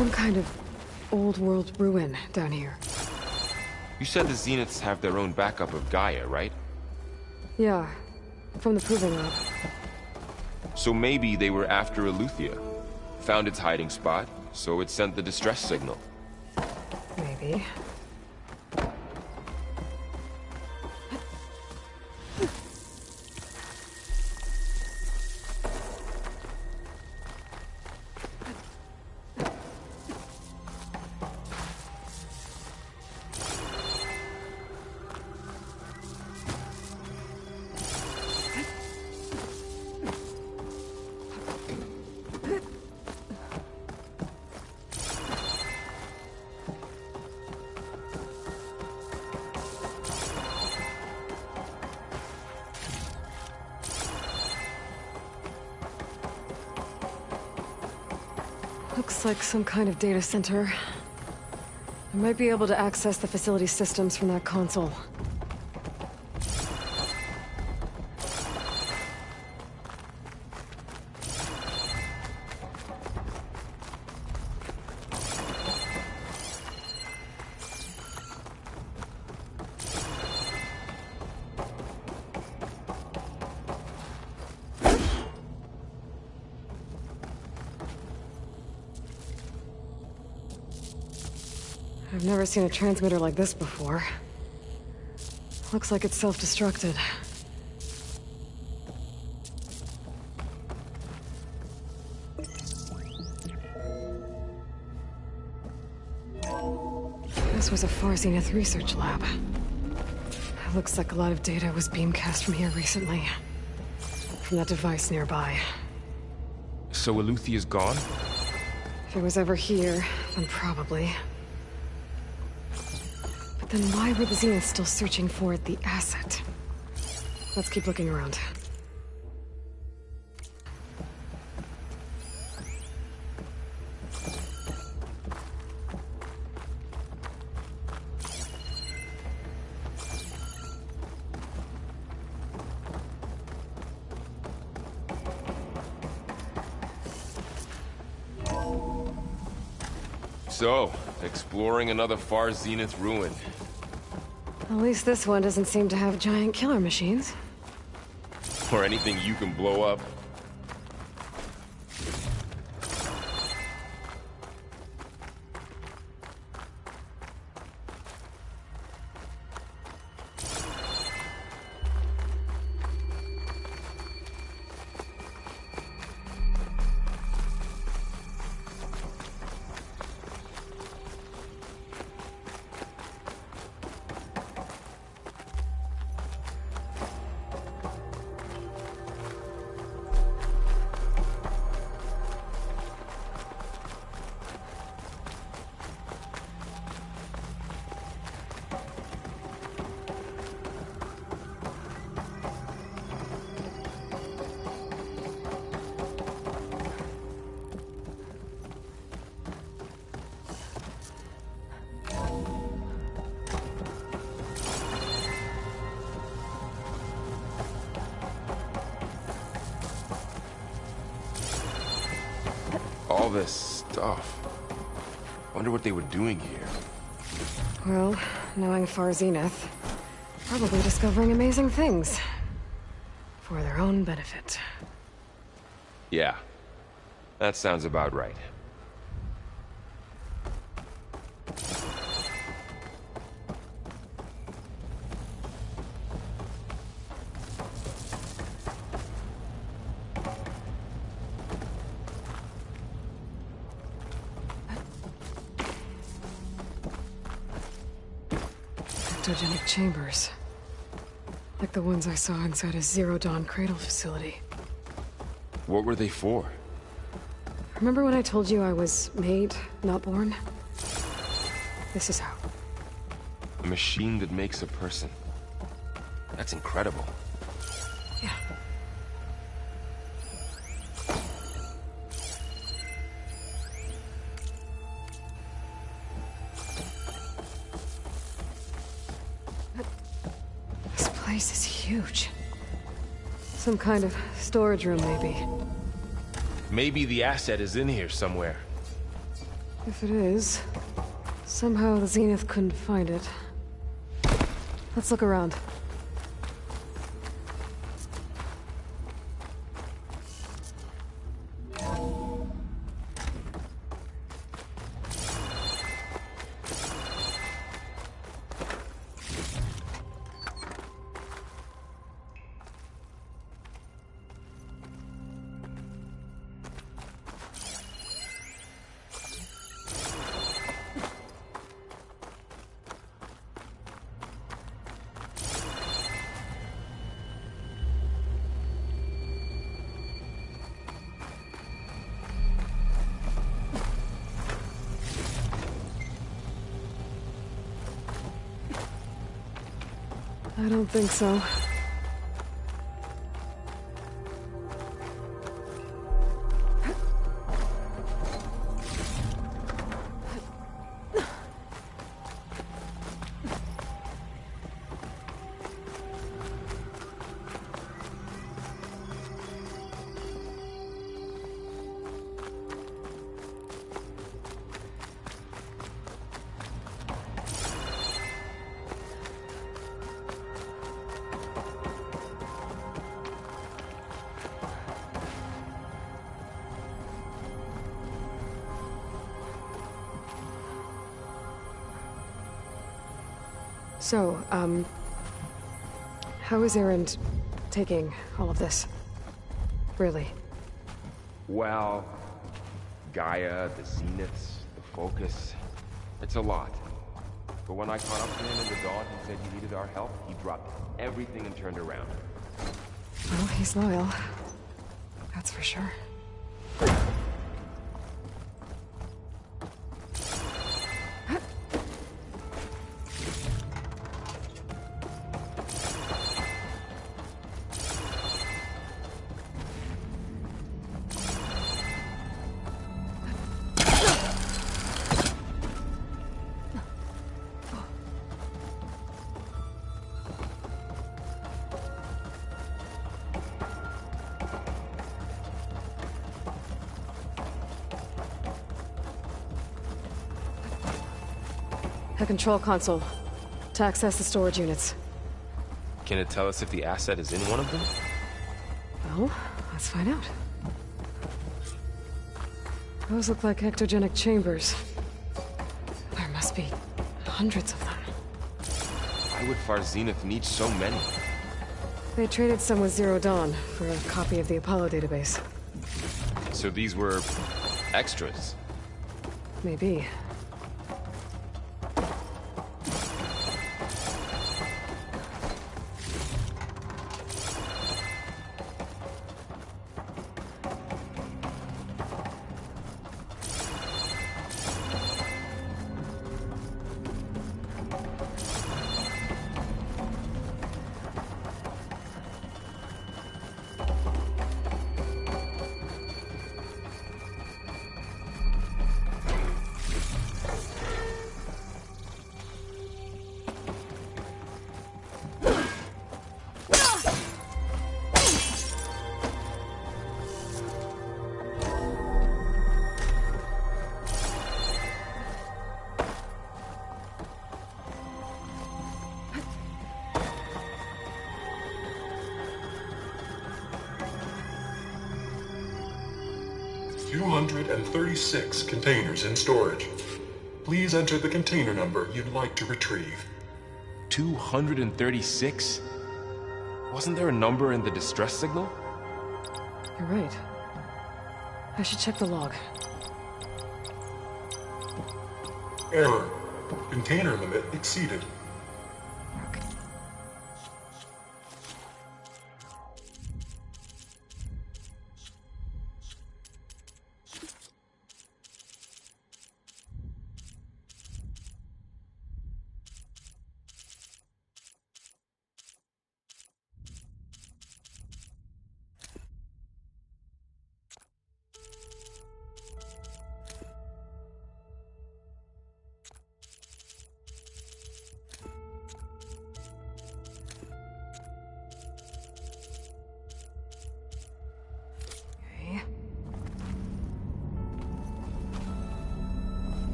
some kind of old world ruin down here. You said the Zeniths have their own backup of Gaia, right? Yeah, from the Proving Lab. So maybe they were after Eleuthia. Found its hiding spot, so it sent the distress signal. Maybe. Looks like some kind of data center. I might be able to access the facility systems from that console. I've never seen a transmitter like this before. Looks like it's self-destructed. This was a Far Zenith research lab. Looks like a lot of data was beamcast from here recently. From that device nearby. So Eleuthia's gone? If it was ever here, then probably. But then why were the Zeniths still searching for the asset? Let's keep looking around. So, exploring another Far Zenith ruin. At least this one doesn't seem to have giant killer machines. Or anything you can blow up. All this stuff. Wonder what they were doing here. Well, knowing Far Zenith, probably discovering amazing things. For their own benefit. Yeah. That sounds about right. Cryptogenic chambers. Like the ones I saw inside a Zero Dawn cradle facility. What were they for? Remember when I told you I was made, not born? This is how. A machine that makes a person. That's incredible. Yeah. This place is huge. Some kind of storage room, maybe. Maybe the asset is in here somewhere. If it is, somehow the Zenith couldn't find it. Let's look around. I don't think so. So, how is Erend taking all of this? Really? Well, Gaia, the Zeniths, the Focus, it's a lot. But when I caught up to him in the dawn, he said he needed our help. He dropped everything and turned around. Well, he's loyal. That's for sure. A control console. To access the storage units. Can it tell us if the asset is in one of them? Well, let's find out. Those look like ectogenic chambers. There must be hundreds of them. Why would Far Zenith need so many? They traded some with Zero Dawn for a copy of the Apollo database. So these were extras. Maybe. $236 containers in storage. Please enter the container number you'd like to retrieve. 236? Wasn't there a number in the distress signal? You're right. I should check the log. Error. Container limit exceeded.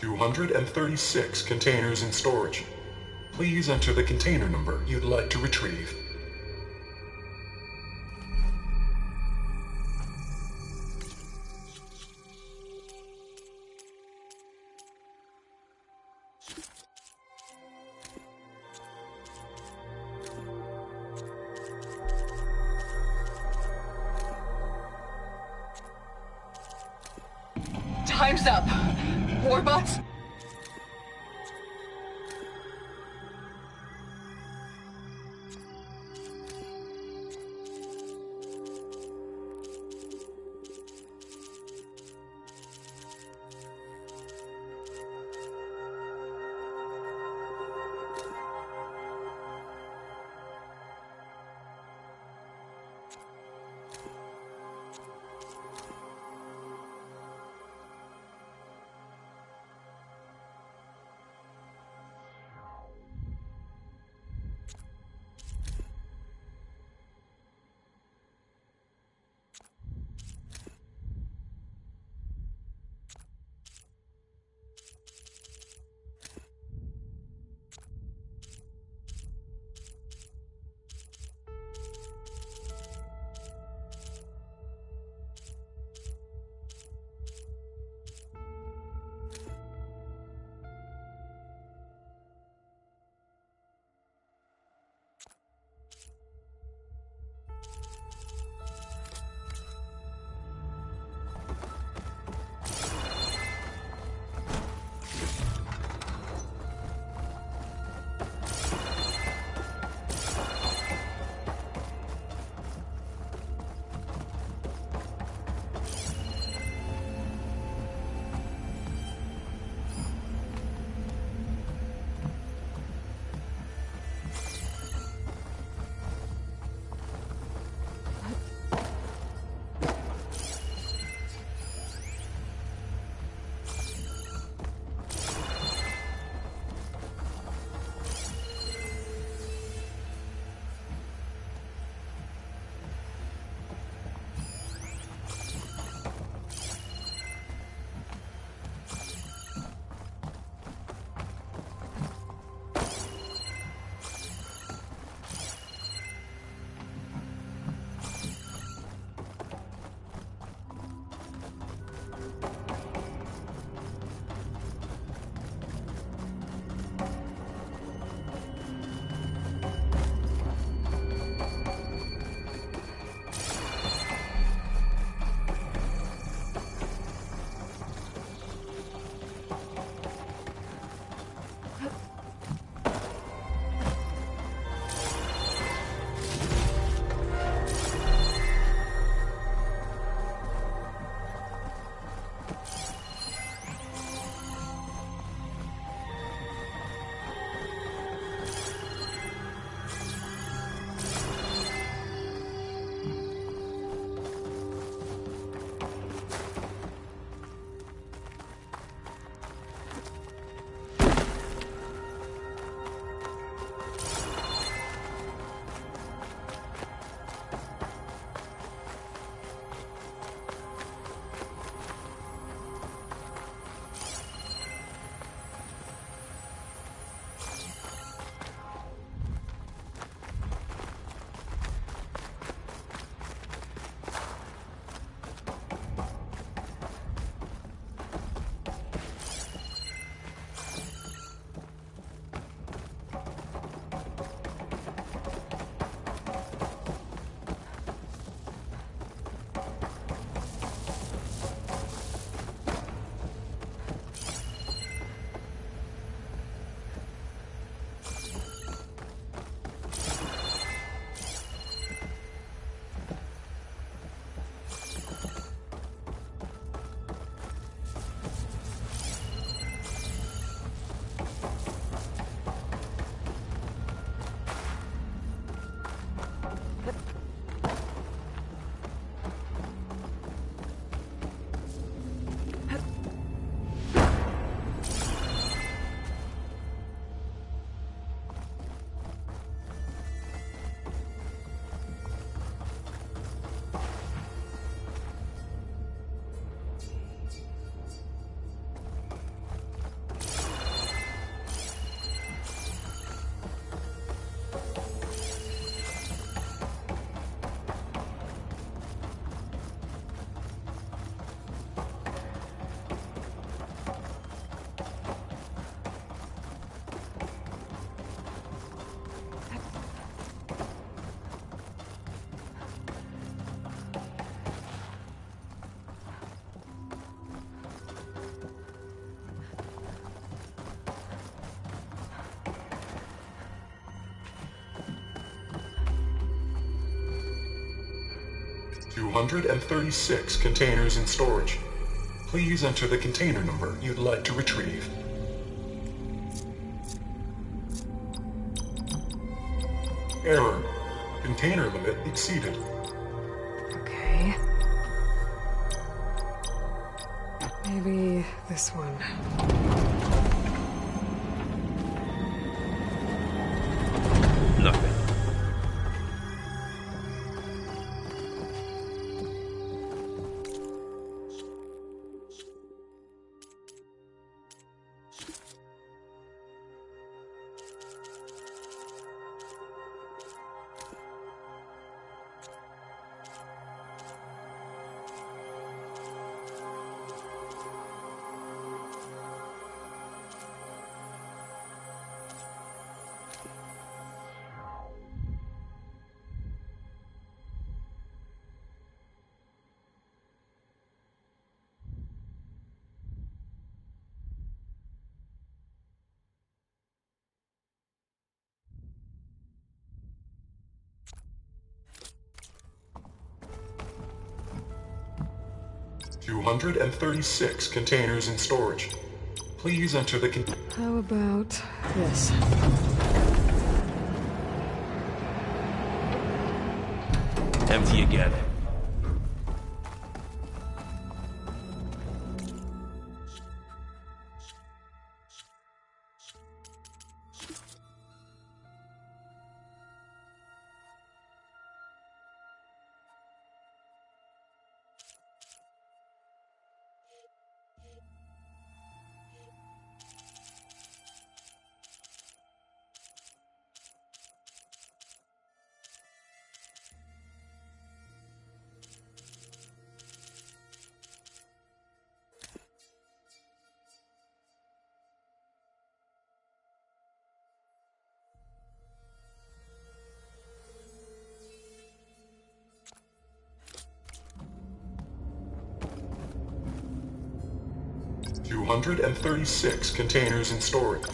236 containers in storage. Please enter the container number you'd like to retrieve. Time's up. Warbots? 236 containers in storage. Please enter the container number you'd like to retrieve. Error. Container limit exceeded. Okay. Maybe this one. Nothing. $236 containers in storage. Please enter the How about this? Empty again. $236 containers in storage.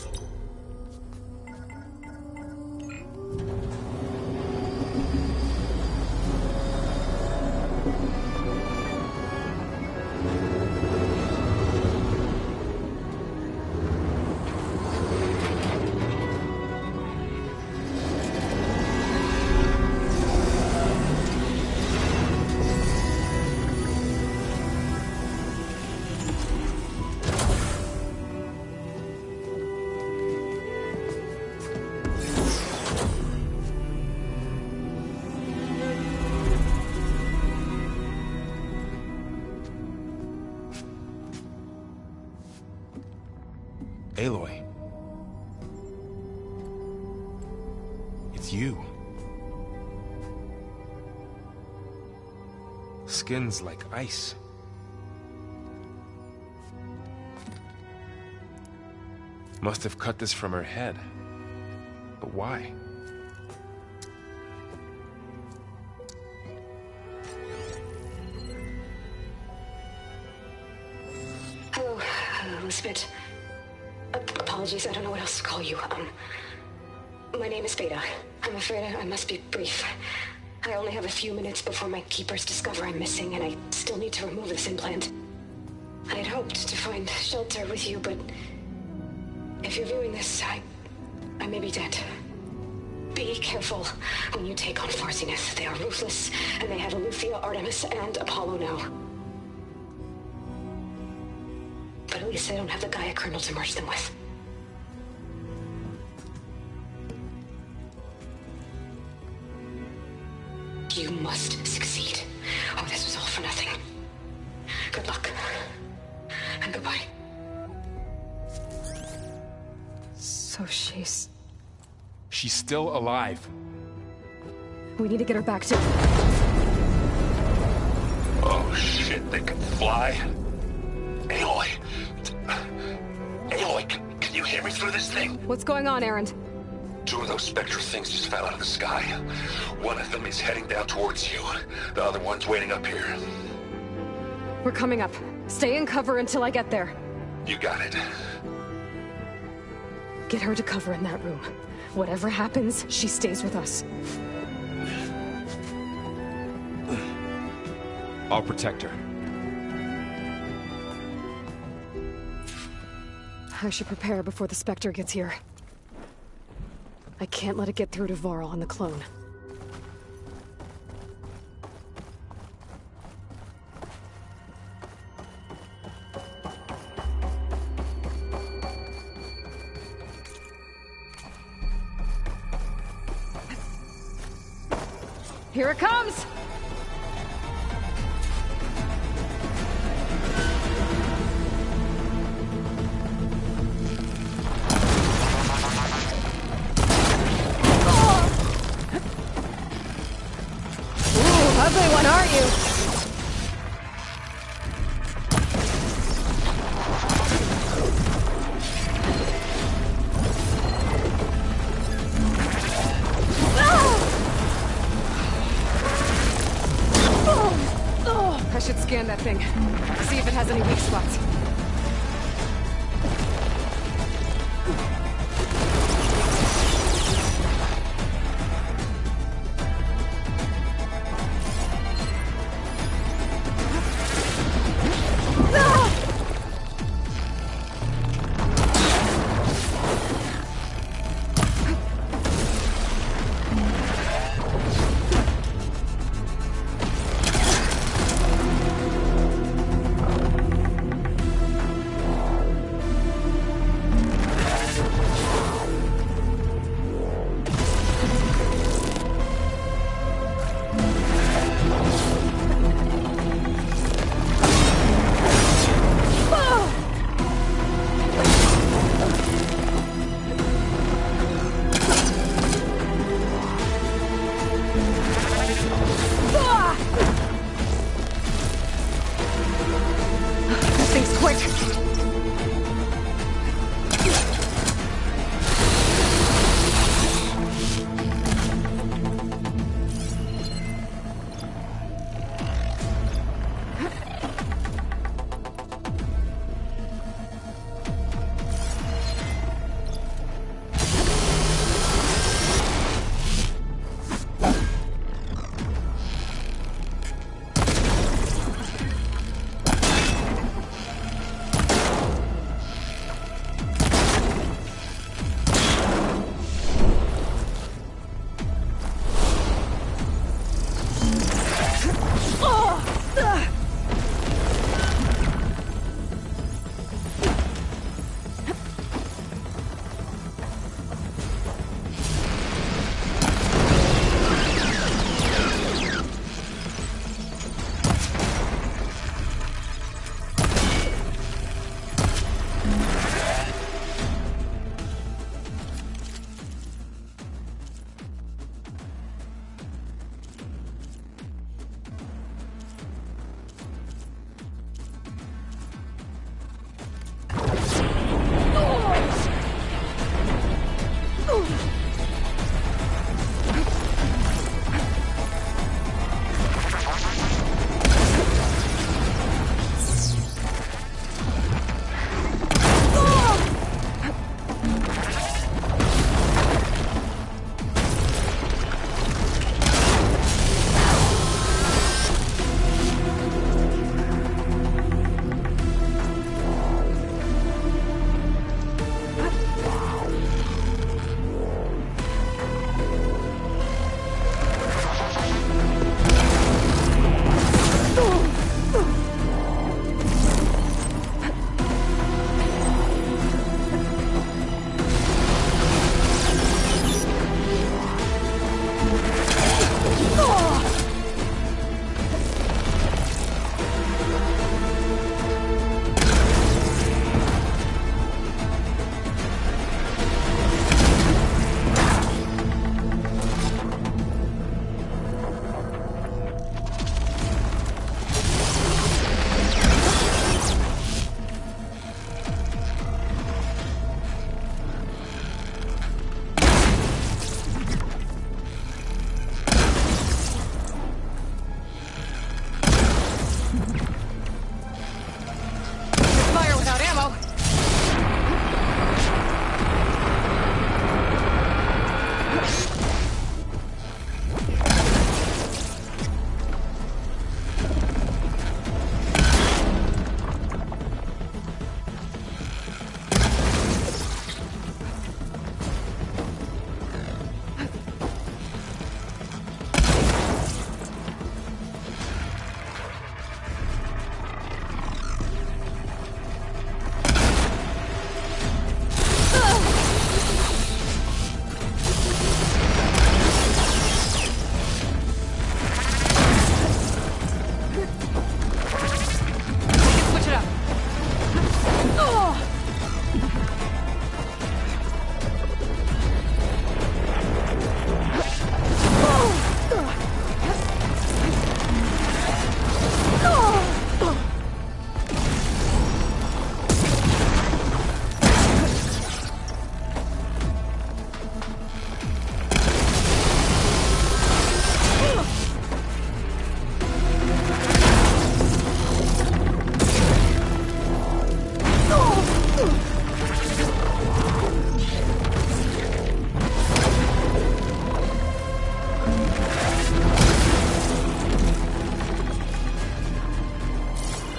Aloy. It's you. Skin's like ice. Must have cut this from her head. But why? Hello, Elizabeth. Apologies, I don't know what else to call you. My name is Beta. I'm afraid I must be brief. I only have a few minutes before my keepers discover I'm missing, and I still need to remove this implant. I had hoped to find shelter with you, but if you're viewing this, I may be dead. Be careful when you take on Far Zenith. They are ruthless, and they have Aletheia, Artemis, and Apollo now. But at least they don't have the Gaia kernel to merge them with. You must succeed. Oh, this was all for nothing. Good luck. And goodbye. So she's... She's still alive. We need to get her back to... Oh shit, they can fly? Aloy! Aloy, can you hear me through this thing? What's going on, Erend? Two of those Spectre things just fell out of the sky. One of them is heading down towards you. The other one's waiting up here. We're coming up. Stay in cover until I get there. You got it. Get her to cover in that room. Whatever happens, she stays with us. I'll protect her. I should prepare before the Spectre gets here. I can't let it get through to Varl and the clone. Here it comes! Ugly one, aren't you? I should scan that thing. See if it has any weak spots.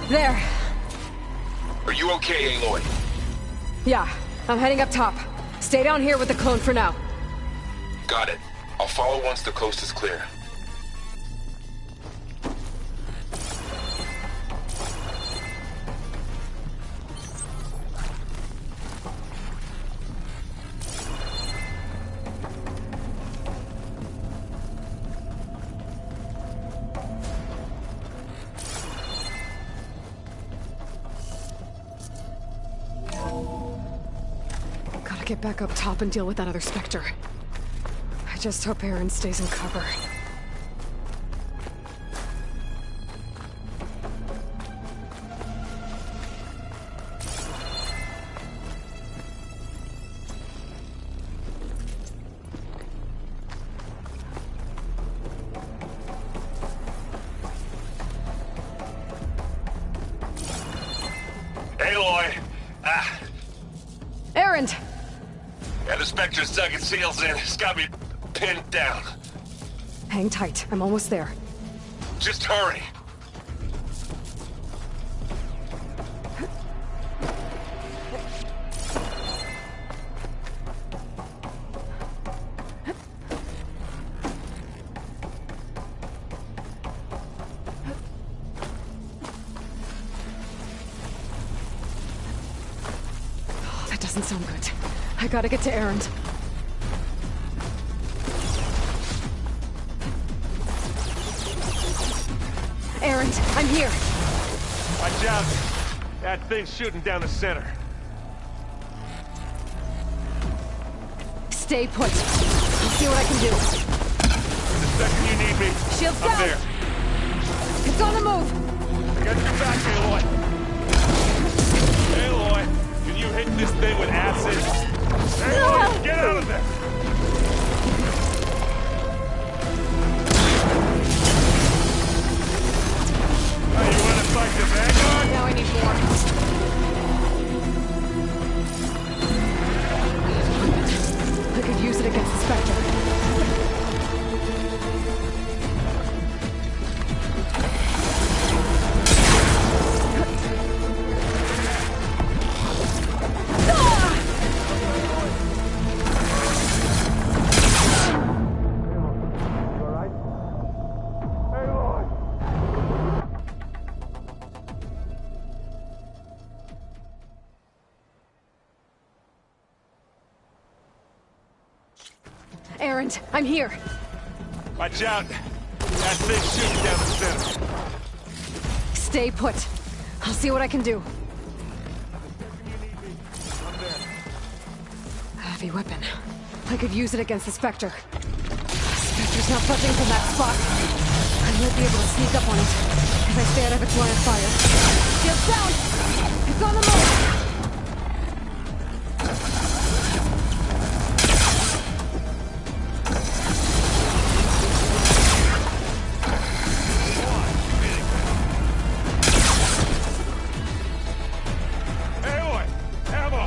There. Are you okay, Aloy? Yeah, I'm heading up top. Stay down here with the clone for now. Got it. I'll follow once the coast is clear. Gotta get back up top and deal with that other Spectre. I just hope Aaron stays in cover. Aloy! Erend! Yeah, the Spectre's dug its heels in. It's got me pinned down. Hang tight, I'm almost there. Just hurry. That doesn't sound good. I gotta get to Erend. Erend, I'm here. Watch out. That thing's shooting down the center. Stay put. I'll see what I can do. The second you need me, Shields I'm down! there. It's on the move! I got your back, Aloy. Aloy, can you hit this thing with acid? Aloy, get out of there! Oh, you want to fight the Vanguard? Now I need more. I could use it against the Spectre. Erend, I'm here. Watch out. That thing's shooting down the center. Stay put. I'll see what I can do. A heavy weapon. I could use it against the Spectre. Spectre's not budging from that spot. I won't be able to sneak up on it if I stay out of its line of fire. Shields down! It's on the move! Aloy, ammo!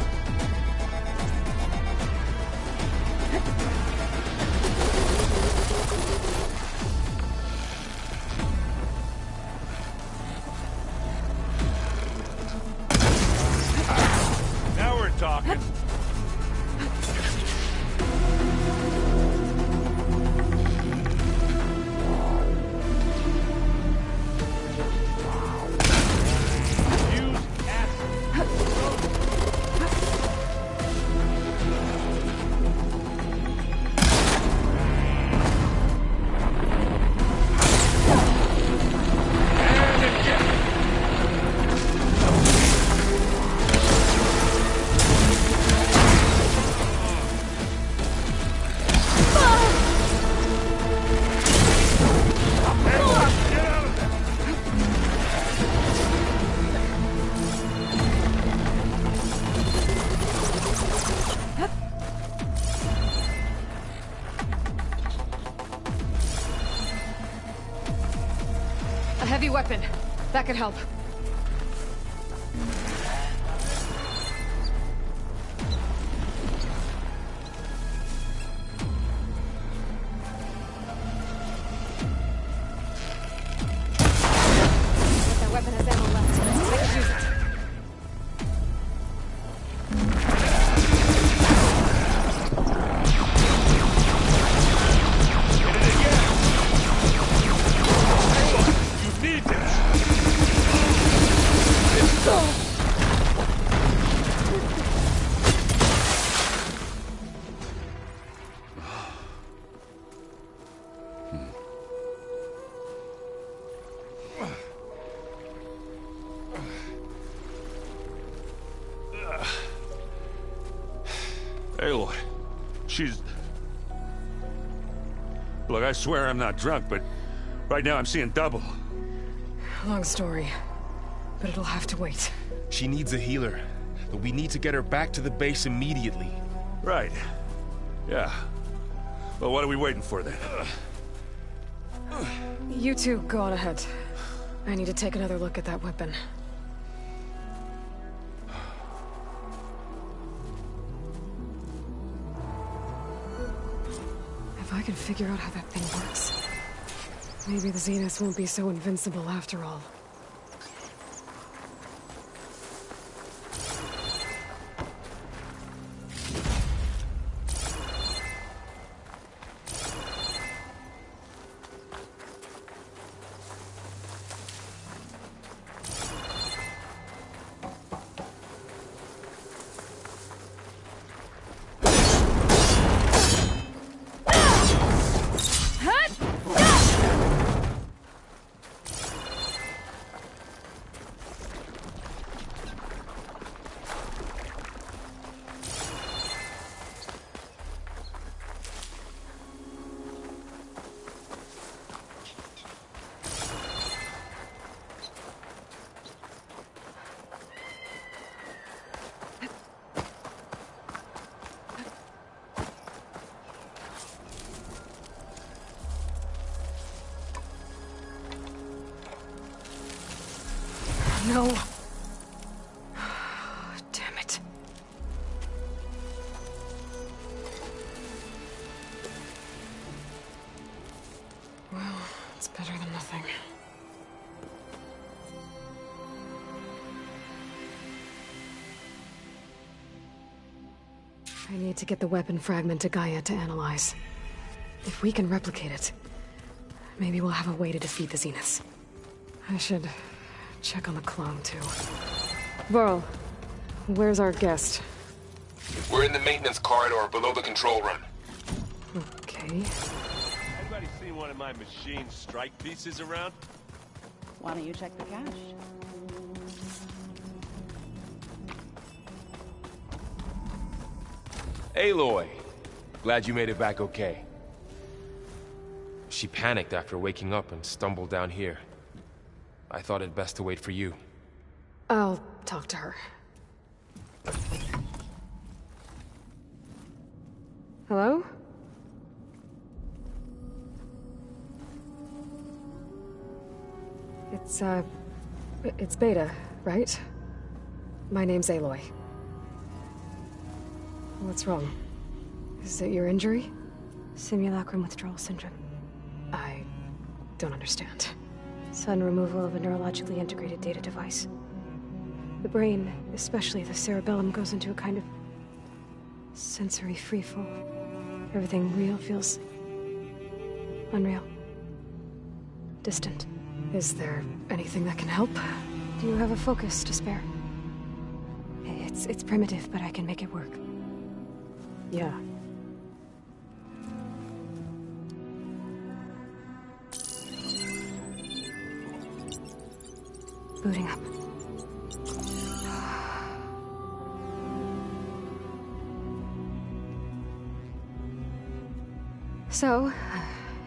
Now we're talking. Use acid. Get out of there! A heavy weapon. That could help. But that weapon has ammo left. she's... Look, I swear I'm not drunk, but right now I'm seeing double. Long story, but it'll have to wait. She needs a healer, but we need to get her back to the base immediately. Right. Yeah. Well, what are we waiting for then? You two go on ahead. I need to take another look at that weapon. If I can figure out how that thing works, maybe the Zeniths won't be so invincible after all. No. Damn it. Well, it's better than nothing. I need to get the weapon fragment to Gaia to analyze. If we can replicate it, maybe we'll have a way to defeat the Zeniths. I should check on the clone, too. Varl, where's our guest? We're in the maintenance corridor below the control room. Okay. Anybody seen one of my machine strike pieces around? Why don't you check the cache? Aloy! Glad you made it back okay. She panicked after waking up and stumbled down here. I thought it best to wait for you. I'll talk to her. Hello? It's Beta, right? My name's Aloy. What's wrong? Is it your injury? Simulacrum withdrawal syndrome. I don't understand. Sudden removal of a neurologically integrated data device. The brain, especially the cerebellum, goes into a kind of sensory freefall. Everything real feels unreal. Distant. Is there anything that can help? Do you have a focus to spare? It's primitive, but I can make it work. Yeah. Booting up. So,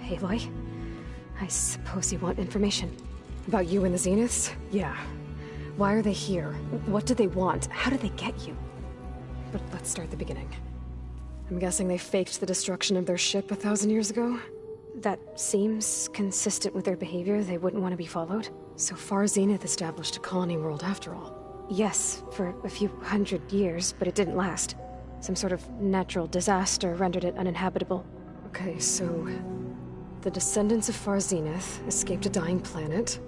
Aloy, I suppose you want information. About you and the Zeniths? Yeah. Why are they here? What do they want? How did they get you? But let's start at the beginning. I'm guessing they faked the destruction of their ship 1,000 years ago? That seems consistent with their behavior. They wouldn't want to be followed. So Far Zenith established a colony world after all. Yes, for a few hundred years, but it didn't last. Some sort of natural disaster rendered it uninhabitable. Okay, so the descendants of Far Zenith escaped a dying planet,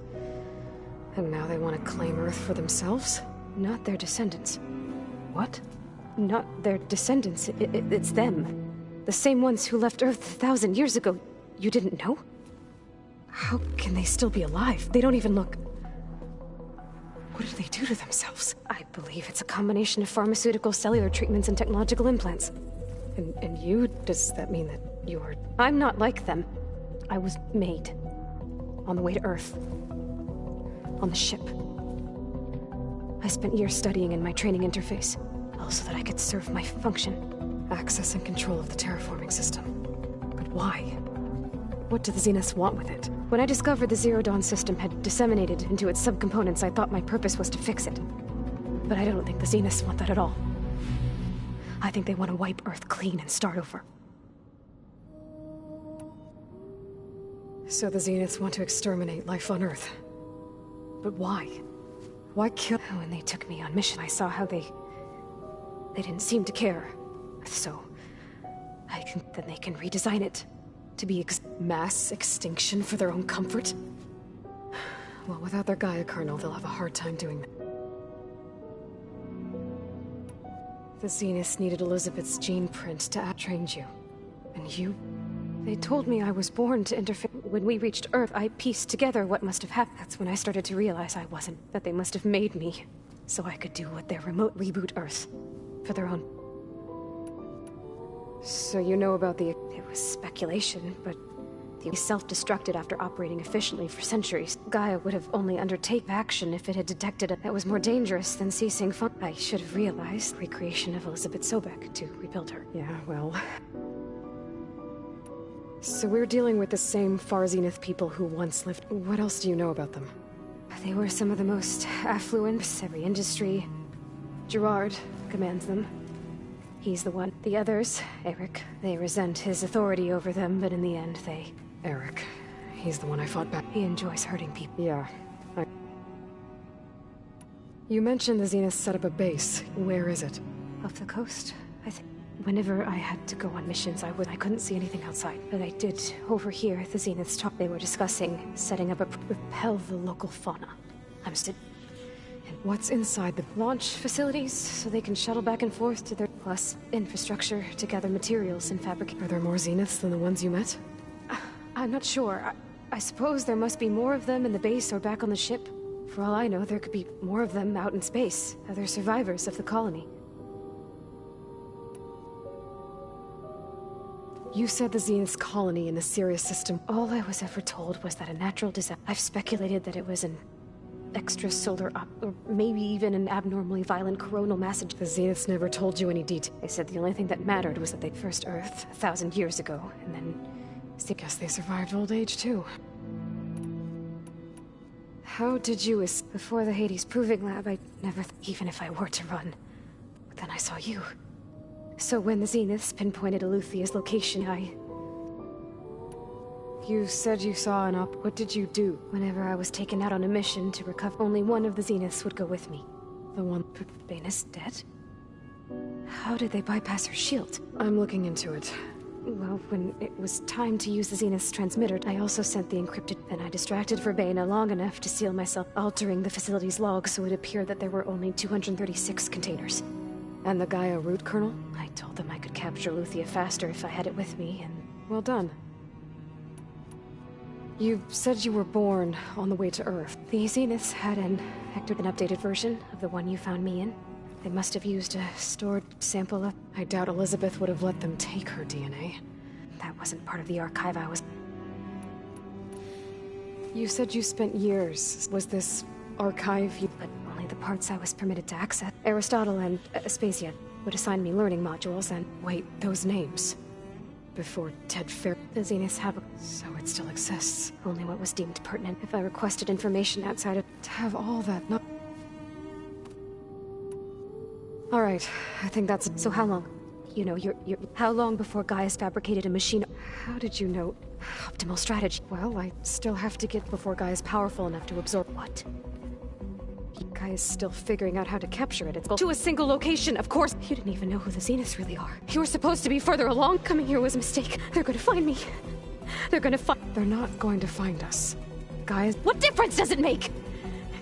and now they want to claim Earth for themselves? Not their descendants. What? Not their descendants. It's them. The same ones who left Earth 1,000 years ago. You didn't know? How can they still be alive? They don't even look... What did they do to themselves? I believe it's a combination of pharmaceutical, cellular treatments, and technological implants. And you? Does that mean that you're... I'm not like them. I was made. On the way to Earth. On the ship. I spent years studying in my training interface, all so that I could serve my function. Access and control of the terraforming system. But why? What do the Zeniths want with it? When I discovered the Zero Dawn system had disseminated into its subcomponents, I thought my purpose was to fix it. But I don't think the Zeniths want that at all. I think they want to wipe Earth clean and start over. So the Zeniths want to exterminate life on Earth. But why? Why kill? When they took me on mission, I saw how they didn't seem to care. So, then they can redesign it to be mass extinction for their own comfort? Well, without their Gaia kernel, they'll have a hard time doing that. The Zeniths needed Elizabeth's gene print to train you. And you? They told me I was born to interfere. When we reached Earth, I pieced together what must have happened. That's when I started to realize I wasn't. That they must have made me so I could do what their remote reboot Earth for their own. So you know about the... It was speculation, but they self-destructed after operating efficiently for centuries. Gaia would have only undertaken action if it had detected it that was more dangerous than ceasing fun. I should have realized recreation of Elizabeth Sobek to rebuild her. Yeah, well... So we're dealing with the same Far Zenith people who once lived... What else do you know about them? They were some of the most affluent, every industry. Gerard commands them. He's the one. The others, Eric, they resent his authority over them, but in the end, they... Eric. He's the one I fought back. He enjoys hurting people. Yeah. You mentioned the Zeniths set up a base. Where is it? Off the coast, I think. Whenever I had to go on missions, I couldn't see anything outside. But I did overhear the Zeniths talk. They were discussing setting up a... repel the local fauna. I'm still... And what's inside the launch facilities, so they can shuttle back and forth to their... Plus, infrastructure to gather materials and fabricate. Are there more Zeniths than the ones you met? I'm not sure. I suppose there must be more of them in the base or back on the ship. For all I know, there could be more of them out in space. Other survivors of the colony. You said the Zenith's colony in the Sirius system. All I was ever told was that a natural disaster... I've speculated that it was an extrasolar or maybe even an abnormally violent coronal mass. The Zeniths never told you any detail. They said the only thing that mattered was that they first Earth 1,000 years ago, and then... I guess they survived old age, too. How did you... Before the Hades Proving Lab, I never... Even if I were to run. But then I saw you. So when the Zeniths pinpointed Eluthia's location, You said you saw an op... What did you do? Whenever I was taken out on a mission to recover, only one of the Zeniths would go with me. The one... Banis dead? How did they bypass her shield? I'm looking into it. Well, when it was time to use the Zenith's transmitter, I also sent the encrypted... Then I distracted Verbena long enough to seal myself, altering the facility's log so it appeared that there were only 236 containers. And the Gaia root kernel? I told them I could capture Luthia faster if I had it with me, and... Well done. You said you were born on the way to Earth. The Zeniths had an updated version of the one you found me in. They must have used a stored sample of... I doubt Elizabeth would have let them take her DNA. That wasn't part of the archive I was... You said you spent years. Was this archive you... But only the parts I was permitted to access. Aristotle and Aspasia would assign me learning modules and... Wait, those names... Before Ted Fair, the Zeniths have... So it still exists. Only what was deemed pertinent. If I requested information outside of... To have all that, not... Alright, I think that's... So how long? You know, how long before Gaia's fabricated a machine? How did you know... Optimal strategy? Well, I still have to get before Gaia's powerful enough to absorb... What? Gaia's still figuring out how to capture it. It's to a single location, of course. You didn't even know who the Zeniths really are. You were supposed to be further along. Coming here was a mistake. They're gonna find me. They're gonna find... They're not going to find us. Gaia's... What difference does it make?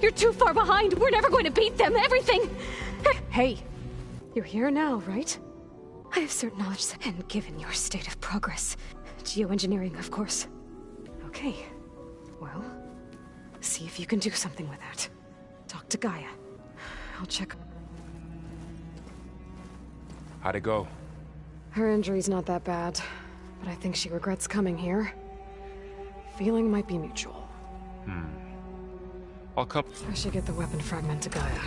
You're too far behind. We're never going to beat them. Everything... Hey, you're here now, right? I have certain knowledge, and given your state of progress... Geoengineering, of course. Okay. Well, see if you can do something with that. Talk to Gaia. I'll check... How'd it go? Her injury's not that bad, but I think she regrets coming here. Feeling might be mutual. I'll come... I should get the weapon fragment to Gaia.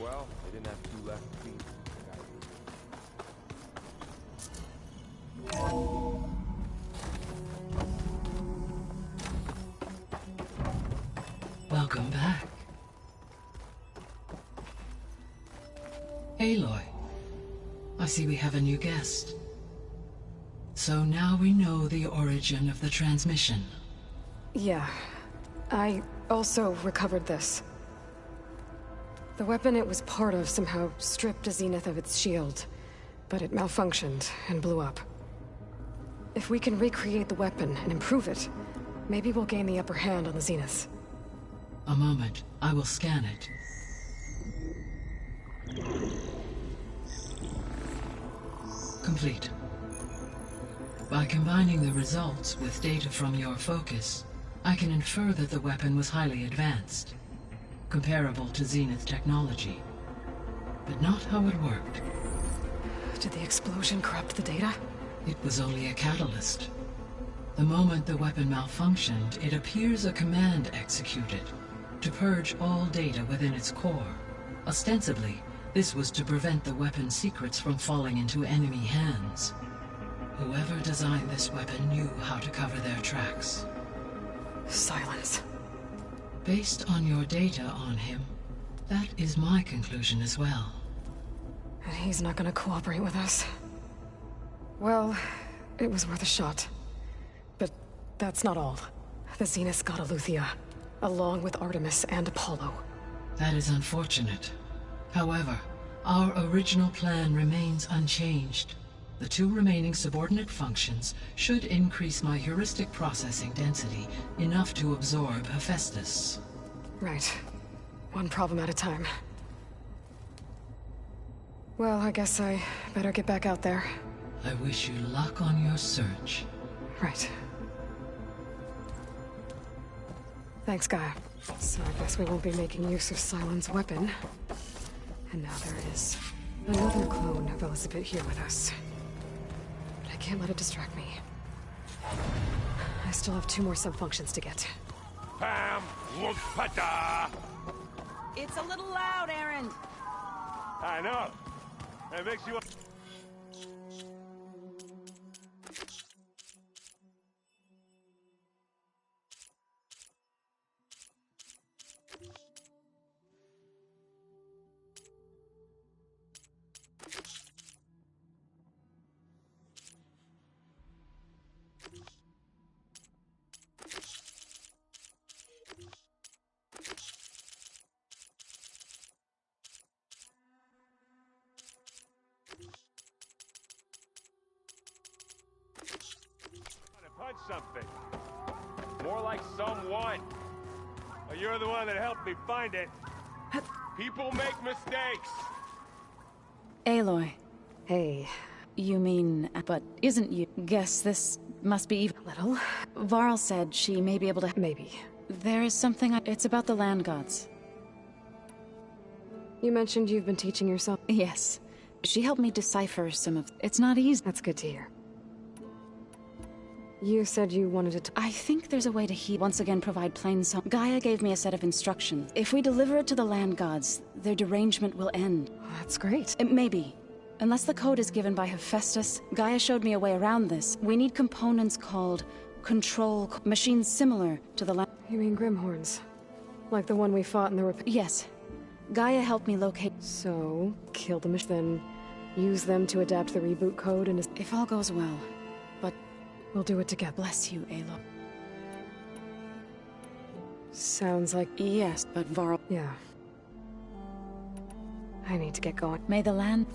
Well, they didn't have two left feet. Welcome back. Aloy, I see we have a new guest. So now we know the origin of the transmission. Yeah. I also recovered this. The weapon it was part of somehow stripped Zenith of its shield, but it malfunctioned and blew up. If we can recreate the weapon and improve it, maybe we'll gain the upper hand on the Zeniths. A moment, I will scan it. Complete. By combining the results with data from your focus, I can infer that the weapon was highly advanced, comparable to Zenith technology, but not how it worked. Did the explosion corrupt the data? It was only a catalyst. The moment the weapon malfunctioned, it appears a command executed to purge all data within its core. Ostensibly, this was to prevent the weapon's secrets from falling into enemy hands. Whoever designed this weapon knew how to cover their tracks. Silence. Based on your data on him, that is my conclusion as well. And he's not gonna cooperate with us. Well, it was worth a shot. But that's not all. The Zeniths got Aletheia, along with Artemis and Apollo. That is unfortunate. However, our original plan remains unchanged. The two remaining subordinate functions should increase my heuristic processing density enough to absorb Hephaestus. Right. One problem at a time. Well, I guess I better get back out there. I wish you luck on your search. Right. Thanks, Gaia. So I guess we won't be making use of Sylens' weapon. And now there is another clone of Elizabeth here with us. But I can't let it distract me. I still have 2 more sub-functions to get. Pam Lukpata! It's a little loud, Aaron. I know. It makes you... punch something. More like someone. Well, you're the one that helped me find it. People make mistakes. Aloy. Hey. You mean, but isn't you? Guess this must be even. Little? Varl said she may be able to. Maybe. There is something. It's about the land gods. You mentioned you've been teaching yourself? Yes. She helped me decipher some of. It's not easy. That's good to hear. You said you wanted to... I think there's a way to once again provide plain song. Gaia gave me a set of instructions. If we deliver it to the land gods, their derangement will end. That's great. It may be. Unless the code is given by Hephaestus, Gaia showed me a way around this. We need components called control machines similar to the land. You mean Grimhorns? Like the one we fought in the Yes. Gaia helped me locate. So, kill the machine, then use them to adapt the reboot code and... If all goes well. But we'll do it together. Bless you, Aloy. Sounds like... Yes, but Varl... Yeah. I need to get going. May the land...